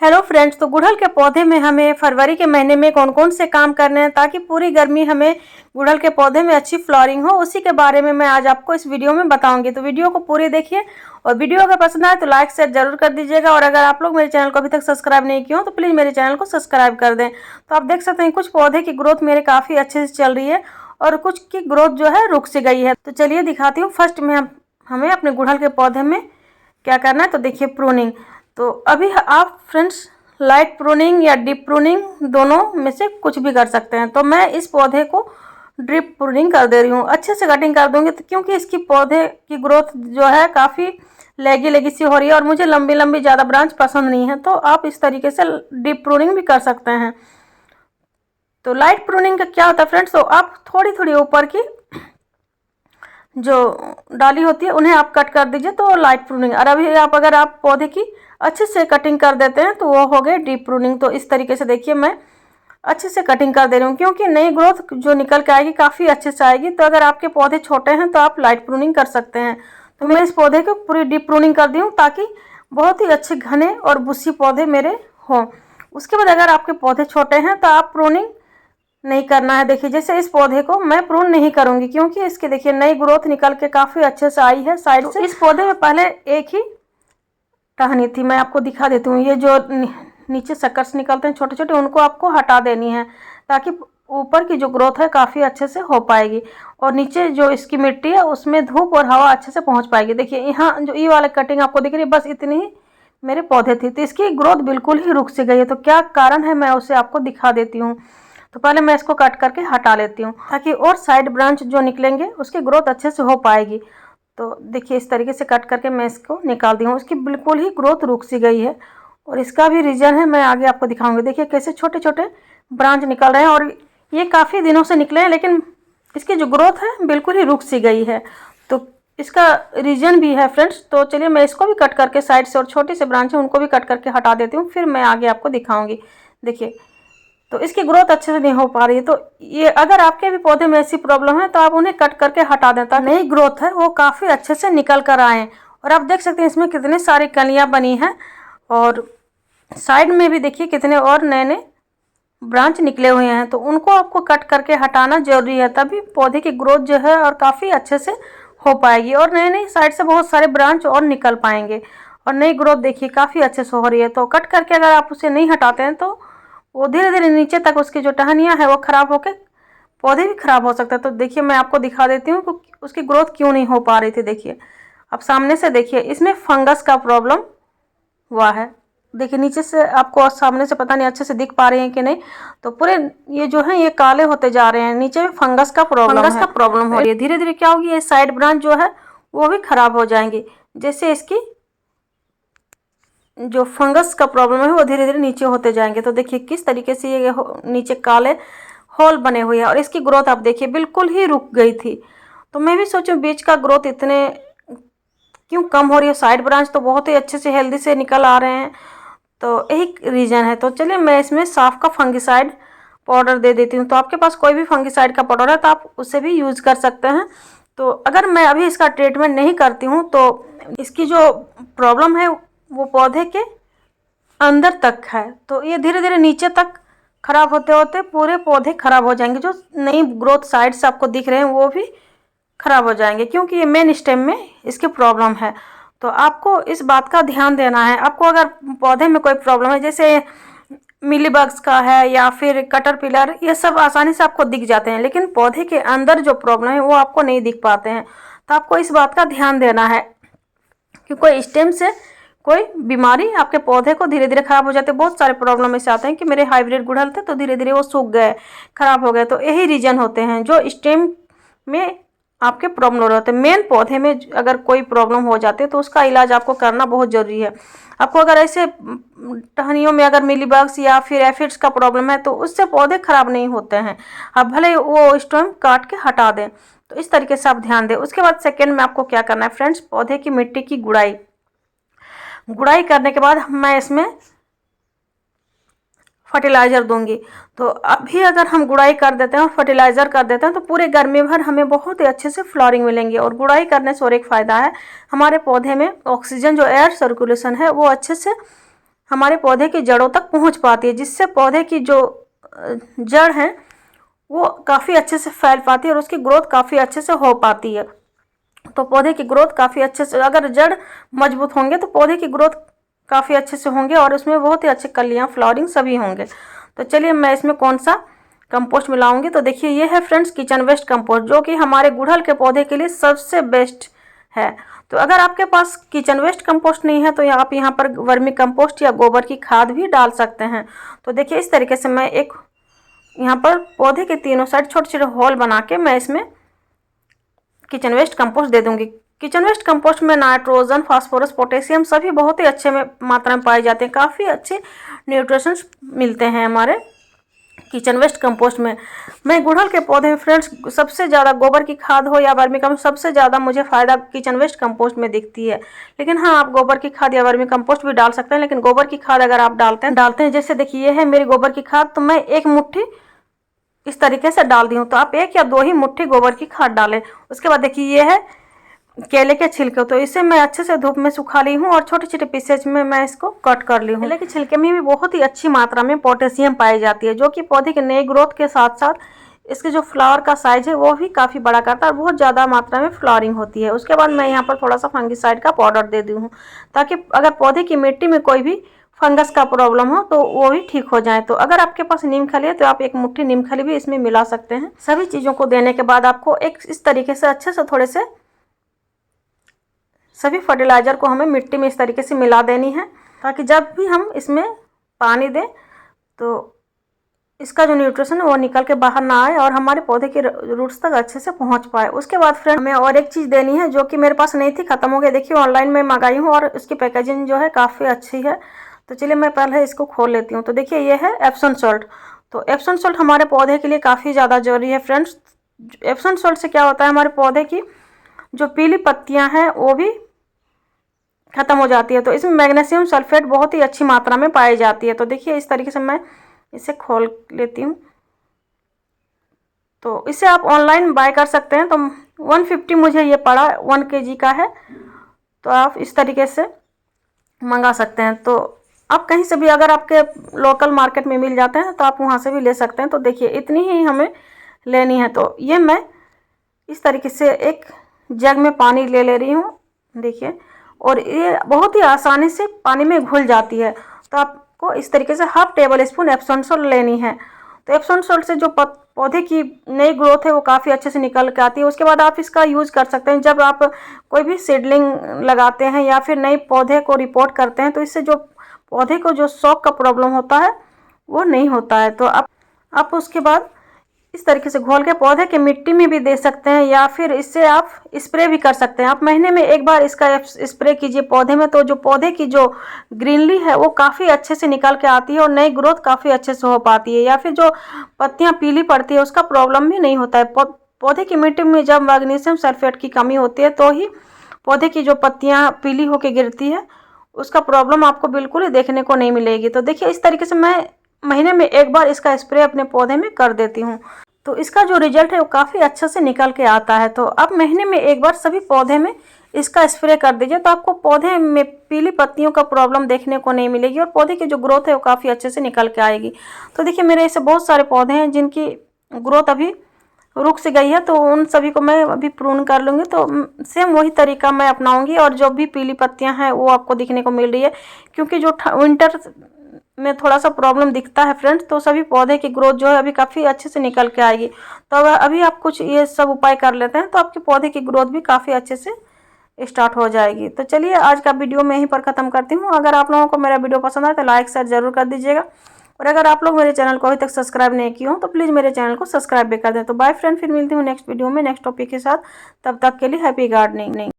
Hello friends, तो गुड़हल के पौधे में हमें फरवरी के महीने में कौन कौन से काम करने हैं ताकि पूरी गर्मी हमें गुड़हल के पौधे में अच्छी फ्लावरिंग हो, उसी के बारे में मैं आज आपको इस वीडियो में बताऊंगी। तो वीडियो को पूरी देखिए और वीडियो अगर पसंद आए तो लाइक शेयर जरूर कर दीजिएगा। और अगर आप लोग मेरे चैनल को अभी तक सब्सक्राइब नहीं किया हो तो प्लीज़ मेरे चैनल को सब्सक्राइब कर दें। तो आप देख सकते हैं कुछ पौधे की ग्रोथ मेरे काफ़ी अच्छे से चल रही है और कुछ की ग्रोथ जो है रुक सी गई है। तो चलिए दिखाती हूँ। फर्स्ट में हमें अपने गुड़हल के पौधे में क्या करना है, तो देखिए प्रूनिंग। तो अभी आप फ्रेंड्स लाइट प्रूनिंग या डीप प्रूनिंग दोनों में से कुछ भी कर सकते हैं। तो मैं इस पौधे को ड्रिप प्रूनिंग कर दे रही हूँ, अच्छे से कटिंग कर दूंगी। तो क्योंकि इसकी पौधे की ग्रोथ जो है काफ़ी लेगी लेगी सी हो रही है और मुझे लंबी लंबी ज़्यादा ब्रांच पसंद नहीं है, तो आप इस तरीके से डीप प्रूनिंग भी कर सकते हैं। तो लाइट प्रूनिंग का क्या होता है फ्रेंड्स, तो आप थोड़ी थोड़ी ऊपर की जो डाली होती है उन्हें आप कट कर दीजिए, तो लाइट प्रूनिंग। और अभी अगर आप पौधे की अच्छे से कटिंग कर देते हैं तो वो हो गए डीप प्रूनिंग। तो इस तरीके से देखिए मैं अच्छे से कटिंग कर दे रही हूँ क्योंकि नई ग्रोथ जो निकल के आएगी काफ़ी अच्छे से आएगी। तो अगर आपके पौधे छोटे हैं तो आप लाइट प्रूनिंग कर सकते हैं। तो मैं इस पौधे को पूरी डीप प्रूनिंग कर दी हूँ ताकि बहुत ही अच्छे घने और बुस्सी पौधे मेरे हों। उसके बाद अगर आपके पौधे छोटे हैं तो आप प्रूनिंग नहीं करना है। देखिए जैसे इस पौधे को मैं प्रून नहीं करूंगी क्योंकि इसके देखिए नई ग्रोथ निकल के काफ़ी अच्छे से आई है साइड से। इस पौधे में पहले एक ही टहनी थी, मैं आपको दिखा देती हूँ। ये जो नीचे सकर्स निकलते हैं छोटे छोटे, उनको आपको हटा देनी है ताकि ऊपर की जो ग्रोथ है काफ़ी अच्छे से हो पाएगी और नीचे जो इसकी मिट्टी है उसमें धूप और हवा अच्छे से पहुँच पाएगी। देखिए यहाँ जो ये वाला कटिंग आपको दिख रही है, बस इतनी ही मेरे पौधे थी, तो इसकी ग्रोथ बिल्कुल ही रुक सी गई है। तो क्या कारण है मैं उसे आपको दिखा देती हूँ। तो पहले मैं इसको कट करके हटा लेती हूँ ताकि और साइड ब्रांच जो निकलेंगे उसकी ग्रोथ अच्छे से हो पाएगी। तो देखिए इस तरीके से कट करके मैं इसको निकाल दी हूँ। उसकी बिल्कुल ही ग्रोथ रुक सी गई है और इसका भी रीज़न है, मैं आगे आपको दिखाऊंगी। देखिए कैसे छोटे छोटे ब्रांच निकल रहे हैं और ये काफ़ी दिनों से निकले हैं, लेकिन इसकी जो ग्रोथ है बिल्कुल ही रुक सी गई है। तो इसका रीज़न भी है फ्रेंड्स। तो चलिए मैं इसको भी कट करके साइड से और छोटी से ब्रांच है उनको भी कट करके हटा देती हूँ, फिर मैं आगे आपको दिखाऊँगी। देखिए तो इसकी ग्रोथ अच्छे से नहीं हो पा रही है। तो ये अगर आपके भी पौधे में ऐसी प्रॉब्लम है तो आप उन्हें कट करके हटा दें ताकि नई ग्रोथ है वो काफ़ी अच्छे से निकल कर आए। और आप देख सकते हैं इसमें कितनी सारी कलियां बनी हैं और साइड में भी देखिए कितने और नए नए ब्रांच निकले हुए हैं। तो उनको आपको कट करके हटाना जरूरी है, तभी पौधे की ग्रोथ जो है और काफ़ी अच्छे से हो पाएगी और नए नए साइड से बहुत सारे ब्रांच और निकल पाएंगे और नई ग्रोथ देखिए काफ़ी अच्छे से हो रही है। तो कट करके अगर आप उसे नहीं हटाते हैं तो वो धीरे धीरे नीचे तक उसकी जो टहनियाँ है वो ख़राब होकर पौधे भी ख़राब हो सकता है। तो देखिए मैं आपको दिखा देती हूँ कि उसकी ग्रोथ क्यों नहीं हो पा रही थी। देखिए अब सामने से देखिए इसमें फंगस का प्रॉब्लम हुआ है। देखिए नीचे से आपको सामने से पता नहीं अच्छे से दिख पा रहे हैं कि नहीं, तो पूरे ये जो है ये काले होते जा रहे हैं, नीचे में फंगस का प्रॉब्लम हो रही है। धीरे धीरे क्या होगी, ये साइड ब्रांच जो है वो भी खराब हो जाएंगी। जैसे इसकी जो फंगस का प्रॉब्लम है वो धीरे धीरे नीचे होते जाएंगे। तो देखिए किस तरीके से ये नीचे काले होल बने हुए हैं और इसकी ग्रोथ आप देखिए बिल्कुल ही रुक गई थी। तो मैं भी सोचूं बीच का ग्रोथ इतने क्यों कम हो रही है, साइड ब्रांच तो बहुत ही अच्छे से हेल्दी से निकल आ रहे हैं। तो यही रीज़न है। तो चलिए मैं इसमें साफ का फंगिसाइड पाउडर दे देती हूँ। तो आपके पास कोई भी फंगिसाइड का पाउडर है तो आप उसे भी यूज़ कर सकते हैं। तो अगर मैं अभी इसका ट्रीटमेंट नहीं करती हूँ तो इसकी जो प्रॉब्लम है वो पौधे के अंदर तक है, तो ये धीरे धीरे नीचे तक खराब होते होते पूरे पौधे खराब हो जाएंगे। जो नई ग्रोथ साइड्स आपको दिख रहे हैं वो भी खराब हो जाएंगे क्योंकि ये मेन स्टेम में इसकी प्रॉब्लम है। तो आपको इस बात का ध्यान देना है। आपको अगर पौधे में कोई प्रॉब्लम है जैसे मिलीबग्स का है या फिर कटरपिलर, ये सब आसानी से आपको दिख जाते हैं, लेकिन पौधे के अंदर जो प्रॉब्लम है वो आपको नहीं दिख पाते हैं। तो आपको इस बात का ध्यान देना है कि कोई स्टेम से कोई बीमारी आपके पौधे को धीरे धीरे खराब हो जाते हैं। बहुत सारे प्रॉब्लम ऐसे आते हैं कि मेरे हाइब्रिड गुड़हल थे तो धीरे धीरे वो सूख गए, खराब हो गए। तो यही रीजन होते हैं जो स्टेम में आपके प्रॉब्लम हो रहे होते हैं। मेन पौधे में अगर कोई प्रॉब्लम हो जाती है तो उसका इलाज आपको करना बहुत ज़रूरी है। आपको अगर ऐसे टहनियों में अगर मिलीबग्स या फिर एफिड्स का प्रॉब्लम है तो उससे पौधे खराब नहीं होते हैं, आप भले वो स्टेम काट के हटा दें। तो इस तरीके से आप ध्यान दें। उसके बाद सेकेंड में आपको क्या करना है फ्रेंड्स, पौधे की मिट्टी की गुड़ाई करने के बाद मैं इसमें फर्टिलाइज़र दूंगी। तो अभी अगर हम गुड़ाई कर देते हैं और फर्टिलाइज़र कर देते हैं तो पूरे गर्मी भर हमें बहुत ही अच्छे से फ्लावरिंग मिलेंगी। और गुड़ाई करने से और एक फ़ायदा है, हमारे पौधे में ऑक्सीजन जो एयर सर्कुलेशन है वो अच्छे से हमारे पौधे की जड़ों तक पहुंच पाती है, जिससे पौधे की जो जड़ है वो काफ़ी अच्छे से फैल पाती है और उसकी ग्रोथ काफ़ी अच्छे से हो पाती है। तो पौधे की ग्रोथ काफ़ी अच्छे से, अगर जड़ मजबूत होंगे तो पौधे की ग्रोथ काफ़ी अच्छे से होंगे और उसमें बहुत ही अच्छे कलियाँ, फ्लावरिंग सभी होंगे। तो चलिए मैं इसमें कौन सा कंपोस्ट मिलाऊंगी। तो देखिए ये है फ्रेंड्स किचन वेस्ट कंपोस्ट, जो कि हमारे गुड़हल के पौधे के लिए सबसे बेस्ट है। तो अगर आपके पास किचन वेस्ट कंपोस्ट नहीं है तो आप यहाँ पर वर्मी कंपोस्ट या गोबर की खाद भी डाल सकते हैं। तो देखिए इस तरीके से मैं एक यहाँ पर पौधे के तीनों साइड छोटे छोटे होल बना के मैं इसमें किचन वेस्ट कंपोस्ट दे दूंगी। किचन वेस्ट कंपोस्ट में नाइट्रोजन, फास्फोरस, पोटेशियम सभी बहुत ही अच्छे में मात्रा में पाए जाते हैं। काफ़ी अच्छे न्यूट्रिशंस मिलते हैं हमारे किचन वेस्ट कंपोस्ट में। मैं गुड़हल के पौधे में फ्रेंड्स सबसे ज़्यादा गोबर की खाद हो या वर्मी कंपोस्ट, सबसे ज़्यादा मुझे फ़ायदा किचन वेस्ट कंपोस्ट में दिखती है। लेकिन हाँ, आप गोबर की खाद या वर्मी कंपोस्ट भी डाल सकते हैं, लेकिन गोबर की खाद अगर आप डालते हैं जैसे देखिए ये है मेरी गोबर की खाद, तो मैं एक मुट्ठी इस तरीके से डाल दी हूँ। तो आप 1 या 2 ही मुट्ठी गोबर की खाद डालें। उसके बाद देखिए ये है केले के छिलके, तो इसे मैं अच्छे से धूप में सुखा ली हूँ और छोटे छोटे पीसेज में मैं इसको कट कर ली हूँ। केले के छिलके में भी बहुत ही अच्छी मात्रा में पोटेशियम पाई जाती है, जो कि पौधे के नए ग्रोथ के साथ साथ इसके जो फ्लावर का साइज है वो भी काफ़ी बड़ा करता है और बहुत ज़्यादा मात्रा में फ्लावरिंग होती है। उसके बाद मैं यहाँ पर थोड़ा सा फंगिसाइड का पाउडर दे दी हूँ, ताकि अगर पौधे की मिट्टी में कोई भी फंगस का प्रॉब्लम हो तो वो भी ठीक हो जाए। तो अगर आपके पास नीम खली है तो आप 1 मुट्ठी नीम खली भी इसमें मिला सकते हैं। सभी चीज़ों को देने के बाद आपको एक इस तरीके से अच्छे से थोड़े से सभी फर्टिलाइज़र को हमें मिट्टी में इस तरीके से मिला देनी है, ताकि जब भी हम इसमें पानी दें तो इसका जो न्यूट्रिशन है वो निकल के बाहर ना आए और हमारे पौधे के रूट्स तक अच्छे से पहुंच पाए। उसके बाद फ्रेंड हमें और एक चीज़ देनी है, जो कि मेरे पास नहीं थी, ख़त्म हो गई। देखिए ऑनलाइन में मंगाई हूँ और इसकी पैकेजिंग जो है काफ़ी अच्छी है। तो चलिए मैं पहले इसको खोल लेती हूँ। तो देखिए ये है एप्सम सॉल्ट। तो एप्सम सॉल्ट हमारे पौधे के लिए काफ़ी ज़्यादा ज़रूरी है फ्रेंड्स। एप्सम सॉल्ट से क्या होता है, हमारे पौधे की जो पीली पत्तियाँ हैं वो भी ख़त्म हो जाती है। तो इसमें मैग्नीशियम सल्फेट बहुत ही अच्छी मात्रा में पाई जाती है। तो देखिए इस तरीके से मैं इसे खोल लेती हूँ। तो इसे आप ऑनलाइन बाय कर सकते हैं। तो 150 मुझे ये पड़ा, 1 kg का है। तो आप इस तरीके से मंगा सकते हैं। तो आप कहीं से भी अगर आपके लोकल मार्केट में मिल जाते हैं तो आप वहाँ से भी ले सकते हैं। तो देखिए इतनी ही हमें लेनी है। तो ये मैं इस तरीके से एक जग में पानी ले रही हूँ, देखिए, और ये बहुत ही आसानी से पानी में घुल जाती है। तो आपको इस तरीके से 1/2 टेबल स्पून एप्सम सॉल्ट लेनी है। तो एप्सम सॉल्ट से जो पौधे की नई ग्रोथ है वो काफ़ी अच्छे से निकल के आती है। उसके बाद आप इसका यूज़ कर सकते हैं जब आप कोई भी सीडलिंग लगाते हैं या फिर नए पौधे को रिपोर्ट करते हैं, तो इससे जो पौधे को जो शॉक का प्रॉब्लम होता है वो नहीं होता है। तो आप उसके बाद इस तरीके से घोल के पौधे के मिट्टी में भी दे सकते हैं या फिर इससे आप स्प्रे भी कर सकते हैं। आप महीने में 1 बार इसका स्प्रे कीजिए पौधे में, तो जो पौधे की जो ग्रीनरी है वो काफ़ी अच्छे से निकल के आती है और नई ग्रोथ काफ़ी अच्छे से हो पाती है। या फिर जो पत्तियां पीली पड़ती है उसका प्रॉब्लम भी नहीं होता है। पौधे की मिट्टी में जब मैग्नीशियम सल्फेट की कमी होती है तो ही पौधे की जो पत्तियाँ पीली होकर गिरती है, उसका प्रॉब्लम आपको बिल्कुल ही देखने को नहीं मिलेगी। तो देखिए इस तरीके से मैं महीने में 1 बार इसका स्प्रे अपने पौधे में कर देती हूँ। तो इसका जो रिजल्ट है वो काफ़ी अच्छे से निकल के आता है। तो आप महीने में 1 बार सभी पौधे में इसका स्प्रे कर दीजिए, तो आपको पौधे में पीली पत्तियों का प्रॉब्लम देखने को नहीं मिलेगी और पौधे की जो ग्रोथ है वो काफ़ी अच्छे से निकल के आएगी। तो देखिए मेरे ऐसे बहुत सारे पौधे हैं जिनकी ग्रोथ अभी रुक से गई है, तो उन सभी को मैं अभी प्रून कर लूँगी। तो सेम वही तरीका मैं अपनाऊँगी और जो भी पीली पत्तियाँ हैं वो आपको दिखने को मिल रही है, क्योंकि जो विंटर में थोड़ा सा प्रॉब्लम दिखता है फ्रेंड्स, तो सभी पौधे की ग्रोथ जो है अभी काफ़ी अच्छे से निकल के आएगी। तो अगर अभी आप कुछ ये सब उपाय कर लेते हैं तो आपके पौधे की ग्रोथ भी काफ़ी अच्छे से स्टार्ट हो जाएगी। तो चलिए आज का वीडियो मैं यहीं पर ख़त्म करती हूँ। अगर आप लोगों को मेरा वीडियो पसंद आए तो लाइक शेयर जरूर कर दीजिएगा, और अगर आप लोग मेरे चैनल को अभी तक सब्सक्राइब नहीं किए हो तो प्लीज़ मेरे चैनल को सब्सक्राइब भी कर दें। तो बाय फ्रेंड, फिर मिलती हूँ नेक्स्ट वीडियो में नेक्स्ट टॉपिक के साथ। तब तक के लिए हैप्पी गार्डनिंग।